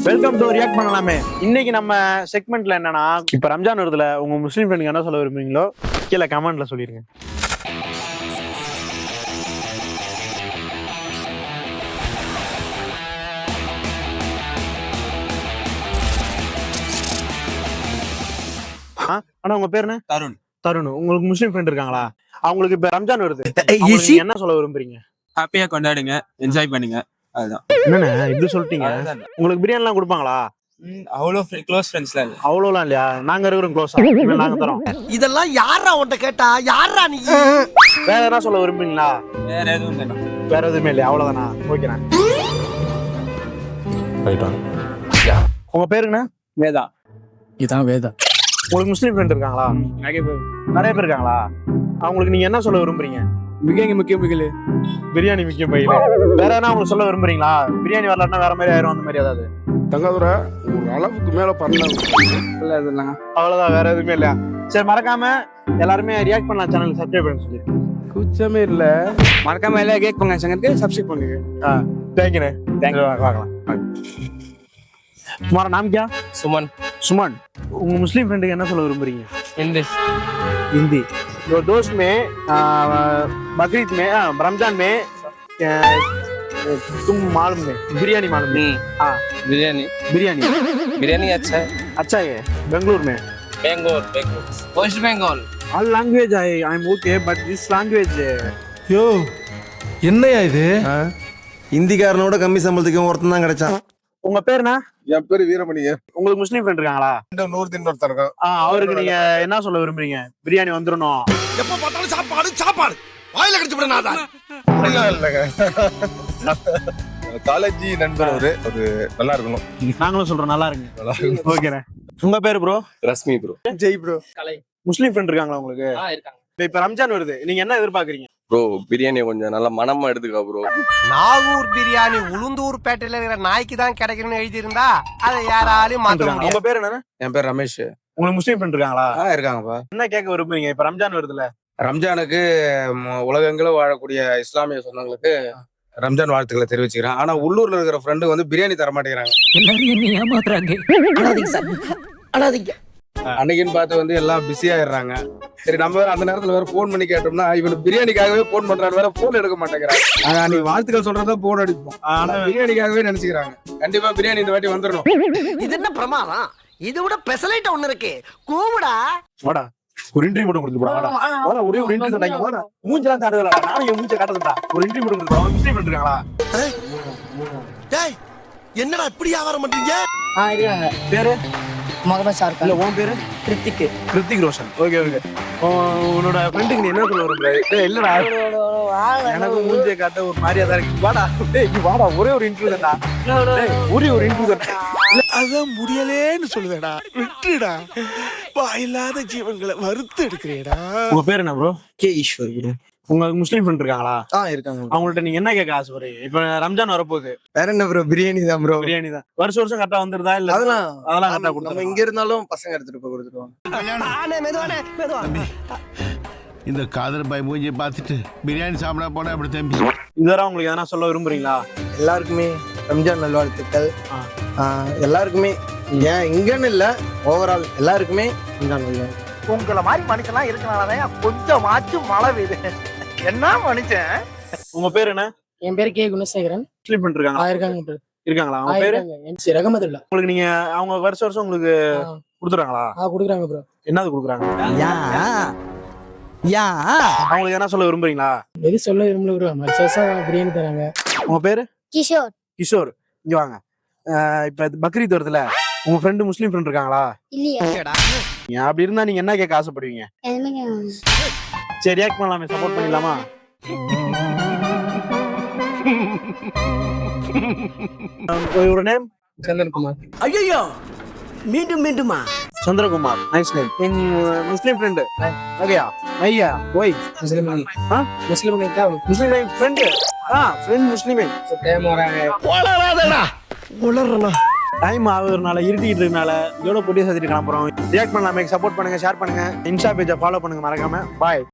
Welcome to react பண்ணலாமே. இன்னைக்கு நம்ம செக்மெண்ட்ல என்னன்னா, இப்ப ரம்ஜான் வருதுல, உங்க முஸ்லீம் ஃப்ரெண்டுக்கு என்ன சொல்ல விரும்புறீங்களோ கீழே கமெண்ட்ல சொல்லிருங்க. ஆனா உங்க பேர் என்ன? தருண். தருண். உங்களுக்கு முஸ்லீம் ஃப்ரெண்ட் இருக்காங்களா? அவங்களுக்கு இப்ப ரம்ஜான் வருது, அவங்களுக்கு என்ன சொல்ல விரும்புறீங்க? ஹாப்பியா கொண்டாடுங்க, என்ஜாய் பண்ணுங்க. அதுதான். என்னண்ணே இப்படி சொல்லிட்டீங்க? உங்களுக்கு பிரியாணி எல்லாம் கொடுப்பாங்களா? அவ்வளோ க்ளோஸ் ஃப்ரெண்ட்ஸ்லாம் இல்லை. அவ்வளோலாம் இல்லையா? நாங்க இருக்கிறோம் க்ளோஸா, நாங்க தரோம். இதெல்லாம் யாரா உன்ட்ட கேட்டா? யாரா நீ? வேற என்ன சொல்ல விரும்புறீங்களா? வேற எதுவும் இல்லை. வேற எதுவுமே இல்லையா? அவ்வளவுதானா? ஓகேண்ணா. உங்க பேருங்கண்ணா? வேதா. இதான் வேதா. உங்களுக்கு முஸ்லீம் ஃப்ரெண்ட் இருக்காங்களா? நிறைய பேர் இருக்காங்களா? அவங்களுக்கு நீங்க என்ன சொல்ல விரும்புறீங்க? பிரியாணி முக்கியம் பிகிலு. பிரியாணி முக்கியம் பையில. வேற என்ன உங்களுக்கு சொல்ல விரும்புறீங்களா? பிரியாணி வரலன்னா வேற மாதிரி ஆயிரும், அந்த மாதிரி ஏதாவது? தங்காதுரை ஒரு அளவுக்கு மேல பண்ணலாம். இல்லை இது இல்லைங்க. அவ்வளவுதான், வேற எதுவுமே இல்லையா? சரி, மறக்காம எல்லாருமே ரியாக்ட் பண்ணலாம் சேனல் சப்ஸ்கிரைப் பண்ண சொல்லி. குச்சமே இல்ல. மறக்காம எல்லாம் கேக் பண்ணுங்க, சேனலுக்கு சப்ஸ்கிரைப் பண்ணுங்க. தேங்க்யூண்ணே. தேங்க்யூ. பார்க்கலாம். तुम्हारा नाम क्या? सुमन. सुमन. उन मुस्लिम फ्रेंड के ना सोलो विरुंबुरींग हिंदी. हिंदी. जो दोस्त में बकरीद में रमजान में तुम मालूम है बिरयानी मालूम है? हाँ बिरयानी. बिरयानी. बिरयानी अच्छा है. अच्छा है. बेंगलुरु में. Bengal. West Bengal. All language I am okay, but this language. யோ என்னையா இது? ஹிந்திக்காரனோட கம்மி சம்பளத்துக்கு ஒருத்தன் தான் கிடைச்சான். உங்க பேர் என்ன? என் பேரு வீரமணிங்க. உங்களுக்கு முஸ்லீம் ஃப்ரெண்ட் இருக்காங்களா? நூறுதின் ஒருத்தர் இருக்கான். அவருக்கு நீங்க என்ன சொல்ல விரும்புறீங்க? பிரியாணி வந்துடணும். எப்ப பார்த்தாலும் சாப்பாடு சாப்பாடு வாயில கடிச்சு விட நாதா. அப்படிலாம் இல்லைங்க. காலேஜ் நண்பர் அவரு நல்லா இருக்கணும். நாங்களும் சொல்றோம், நல்லா இருங்க. ஓகேண்ணே. உங்க பேரு bro? Rashmi bro. Jai bro. Kalai. Muslim friend இருக்காங்களா உங்களுக்கு? இருக்காங்க. இப்ப ரம்ஜான் வருது, நீங்க என்ன எதிர்பார்க்கறீங்க? ப்ரோ பிரியாணி கொஞ்சம் நல்லா மனமா எடுத்துக்கா ப்ரோ. நாகூர் பிரியாணி உளுந்தூர் பேட்டையில இருக்கிற நாய்க்கு தான் கிடைக்கணும்னு எழுதி இருந்தா அதை யாராலையும் மாத்த முடியாது. உங்க பேர் என்ன? என் பேர் ரமேஷ். உங்களுக்கு முஸ்லீம் ஃப்ரெண்ட் இருக்காங்களா? இருக்காங்கப்பா. என்ன கேட்க விரும்புறீங்க? இப்ப ரம்ஜான் வருதுல, ரம்ஜானுக்கு உலகெங்கிலும் வாழக்கூடிய இஸ்லாமிய சொந்தங்களுக்கு ரம்ஜான் வாழ்த்துக்களை தெரிவிச்சுக்கிறேன். ஆனா உள்ளூர்ல இருக்கிற ஃப்ரெண்டு வந்து பிரியாணி தர மாட்டேங்கிறாங்க. எல்லாரும் என்ன ஏமாத்துறாங்க. அன்னைக்குன்னு பார்த்து வந்து எல்லாம் பிஸி ஆயிடுறாங்க. சரி, நம்ம வேற அந்த நேரத்துல வேற போன் பண்ணி கேட்டோம்னா இவனுக்கு பிரியாணிக்காகவே போன் பண்றாரு, வேற போன் எடுக்க மாட்டேங்கிறாங்க. அன்னைக்கு வாழ்த்துக்கள் சொல்றதா போன் அடிப்போம், ஆனா பிரியாணிக்காகவே நினைச்சுக்கிறாங்க. கண்டிப்பா பிரியாணி இந்த வாட்டி வந்துடணும். இது என்ன பிரமாதம்? இதை விட பெசலைட் ஒண்ணு இருக்கு. கூவுடா. வாடா ஒரு இன்டர்வியூ மட்டும் கொடுத்து போடா. வாடா ஒரே ஒரு இன்டர்வியூ தந்தாங்க. வாடா மூஞ்சலாம் காட்டுறடா. நானும் என் மூஞ்ச காட்டுறடா. ஒரு இன்டர்வியூ மட்டும் கொடுத்து. அவங்க முஸ்லீம் ஃப்ரெண்ட் இருக்காங்களா? டேய் என்னடா இப்படி வியாபாரம் பண்றீங்க? இருக்காங்க. பேரு முகமது ஷாருக். இல்ல உன் பேரு? கிருத்திக். கிருத்திக் ரோஷன். Okay okay. உன்னோட ஃப்ரெண்டுக்கு நீ என்ன சொல்ல விரும்புற? இல்லடா எனக்கு மூஞ்சியை காட்ட ஒரு மாதிரியா தான் இருக்கு. வாடா டேய் வாடா, ஒரே ஒரு இன்டர்வியூ தான்டா. ஒரே ஒரு இன்டர்வியூ தான். அதான் முடியலேன்னு சொல்லுதடா, விட்டுடா. வாயில்லாத ஜீவன்களை வறுத்து எடுக்கிறேடா. உங்க பேர் என்ன ப்ரோ? கே ஈஸ்வர். உங்க முஸ்லீம் ஃப்ரெண்ட் இருக்காங்களா? இருக்காங்க. அவங்கள்ட்ட நீங்க என்ன கேட்க ஆசைப்படுறீங்க? இப்ப ரம்ஜான் வரப்போகுது. வேற என்ன ப்ரோ? பிரியாணி தான் ப்ரோ. பிரியாணி தான். வருஷம் வருஷம் கரெக்டா வந்துருதா? இல்ல அதெல்லாம் கரெக்டா நம்ம கொடுத்தாங்க. இங்க இருந்தாலும் பசங்க எடுத்துட்டு போய் கொடுத்துருவாங்க. இந்த காதல் பாய் மூஞ்சியை பார்த்துட்டு பிரியாணி சாப்பிட போனா அப்படி தம்பி. இதுவரை உங்களுக்கு எதனா சொல்ல விரும்புறீங்களா? எல்லாருக்குமே ரம்ஜான் நல்வாழ்த்துக்கள். எல்லாருக்குமே ஏன் இங்கன்னு இல்ல, ஓவரால் எல்லாருக்குமே ரம்ஜான் நல்வாழ்த்துக்கள். உங்களை மாதிரி மனுஷன்லாம் இருக்கனாலதான் கொஞ்சமாச்சும் மழை பெய்யுது. என்ன மனுஷன்? உங்க பேர் என்ன? என் பேரு கே குணசேகரன். முஸ்லீம் ஃப்ரெண்ட் இருக்காங்களா? இருக்காங்க. இருக்காங்களா? அவங்க பேரு MC ரஹமத்துல்லா. உங்களுக்கு நீங்க அவங்க வருஷம் வருஷம் உங்களுக்கு கொடுத்துறாங்களா? குடுக்குறாங்க ப்ரோ. என்னது கொடுக்குறாங்க? யா அவங்களுக்கு என்ன சொல்ல விரும்புறீங்களா? எது சொல்ல விரும்பல ப்ரோ. வருஷம் பிரியாணி தராங்க. உங்க பேரு? கிஷோர். கிஷோர். இங்க வாங்க. இப்ப பக்ரீத் வருதுல, உங்க ஃப்ரெண்டு முஸ்லீம் ஃப்ரெண்ட் இருக்காங்களா? இல்லையா? அப்படி இருந்தா நீங்க என்ன கேட்க ஆசைப்படுவீங்க? சரி, ரியாக்ட் பண்ணலாமே, சப்போர்ட் பண்ணிடலாமா? ஒரு நேம்? சந்திரகுமார். ஐயோ மீண்டும் மீண்டுமா? Chandrakumar. Nice name. Muslim friend. ஓகேயா? ஐயா ஓய் Muslim Muslim Muslim friend. Friend முஸ்லீமே. டைம் ஆகுறதுனால, இருட்டிட்டு இருக்கனால எவ்வளவு பொடியை சத்திட்டு கிளம்புறோம். ரியாக்ட் பண்ணலாமே, சப்போர்ட் பண்ணுங்க, ஷேர் பண்ணுங்க, இன்ஸ்டா பேஜை ஃபாலோ பண்ணுங்க மறக்காம. பாய்.